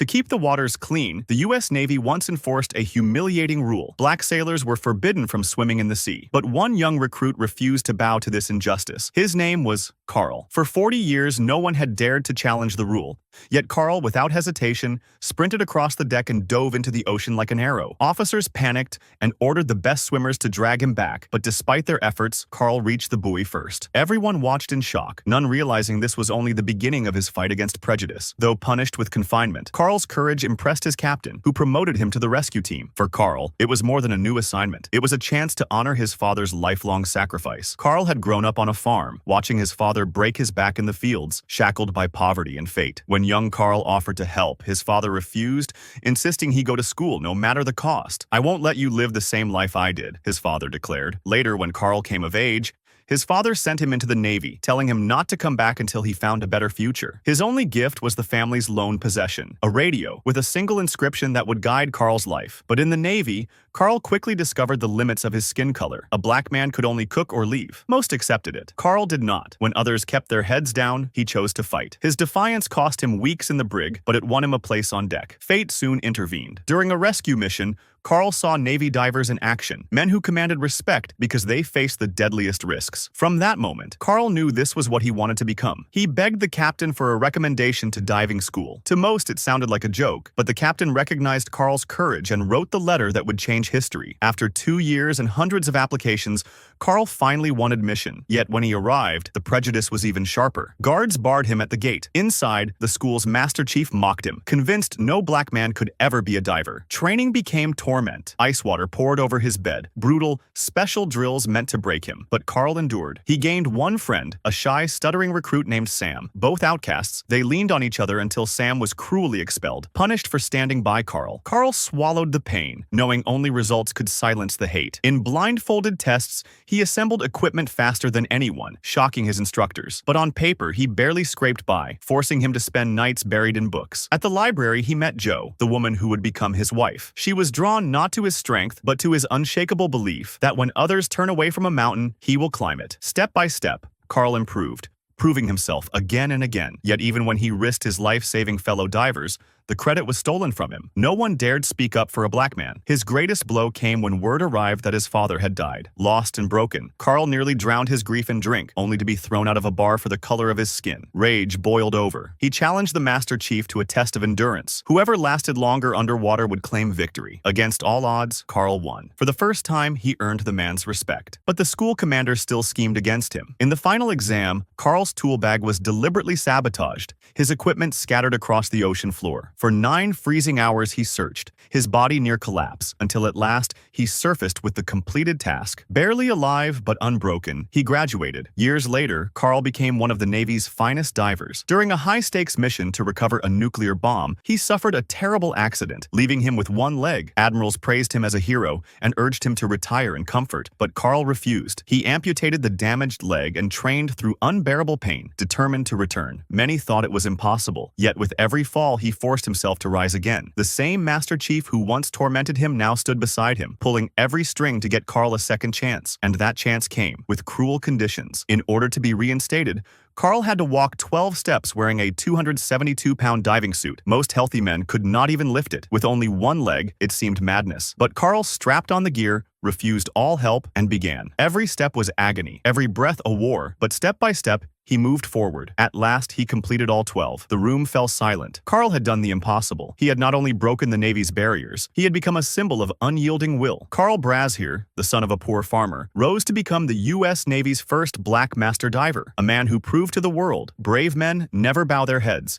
To keep the waters clean, the U.S. Navy once enforced a humiliating rule. Black sailors were forbidden from swimming in the sea. But one young recruit refused to bow to this injustice. His name was Carl. For 40 years, no one had dared to challenge the rule. Yet Carl, without hesitation, sprinted across the deck and dove into the ocean like an arrow. Officers panicked and ordered the best swimmers to drag him back, but despite their efforts, Carl reached the buoy first. Everyone watched in shock, none realizing this was only the beginning of his fight against prejudice. Though punished with confinement, Carl's courage impressed his captain, who promoted him to the rescue team. For Carl, it was more than a new assignment. It was a chance to honor his father's lifelong sacrifice. Carl had grown up on a farm, watching his father break his back in the fields, shackled by poverty and fate. When young Carl offered to help, his father refused, insisting he go to school no matter the cost. "I won't let you live the same life I did," his father declared. Later, when Carl came of age, his father sent him into the Navy, telling him not to come back until he found a better future. His only gift was the family's lone possession, a radio, with a single inscription that would guide Carl's life. But in the Navy, Carl quickly discovered the limits of his skin color. A black man could only cook or leave. Most accepted it. Carl did not. When others kept their heads down, he chose to fight. His defiance cost him weeks in the brig, but it won him a place on deck. Fate soon intervened. During a rescue mission, Carl saw Navy divers in action, men who commanded respect because they faced the deadliest risks. From that moment, Carl knew this was what he wanted to become. He begged the captain for a recommendation to diving school. To most, it sounded like a joke, but the captain recognized Carl's courage and wrote the letter that would change history. After 2 years and hundreds of applications, Carl finally won admission. Yet when he arrived, the prejudice was even sharper. Guards barred him at the gate. Inside, the school's master chief mocked him, convinced no black man could ever be a diver. Training became torment. Ice water poured over his bed. Brutal, special drills meant to break him. But Carl endured. He gained one friend, a shy, stuttering recruit named Sam. Both outcasts, they leaned on each other until Sam was cruelly expelled, punished for standing by Carl. Carl swallowed the pain, knowing only results could silence the hate. In blindfolded tests, he assembled equipment faster than anyone, shocking his instructors. But on paper, he barely scraped by, forcing him to spend nights buried in books. At the library, he met Jo, the woman who would become his wife. She was drawn not to his strength, but to his unshakable belief that when others turn away from a mountain, he will climb it. Step by step, Carl improved, proving himself again and again. Yet even when he risked his life saving fellow divers, the credit was stolen from him. No one dared speak up for a black man. His greatest blow came when word arrived that his father had died. Lost and broken, Carl nearly drowned his grief in drink, only to be thrown out of a bar for the color of his skin. Rage boiled over. He challenged the Master Chief to a test of endurance. Whoever lasted longer underwater would claim victory. Against all odds, Carl won. For the first time, he earned the man's respect. But the school commander still schemed against him. In the final exam, Carl's tool bag was deliberately sabotaged, his equipment scattered across the ocean floor. For 9 freezing hours he searched, his body near collapse, until at last he surfaced with the completed task. Barely alive but unbroken, he graduated. Years later, Carl became one of the Navy's finest divers. During a high-stakes mission to recover a nuclear bomb, he suffered a terrible accident, leaving him with one leg. Admirals praised him as a hero and urged him to retire in comfort, but Carl refused. He amputated the damaged leg and trained through unbearable pain, determined to return. Many thought it was impossible, yet with every fall he forced himself to rise again. The same Master Chief who once tormented him now stood beside him, pulling every string to get Carl a second chance. And that chance came, with cruel conditions. In order to be reinstated, Carl had to walk 12 steps wearing a 272-pound diving suit. Most healthy men could not even lift it. With only one leg, it seemed madness. But Carl strapped on the gear, refused all help, and began. Every step was agony, every breath a war, but step by step, he moved forward. At last, he completed all 12. The room fell silent. Carl had done the impossible. He had not only broken the Navy's barriers, he had become a symbol of unyielding will. Carl Brazier, the son of a poor farmer, rose to become the U.S. Navy's first black master diver, a man who proved to the world, brave men never bow their heads,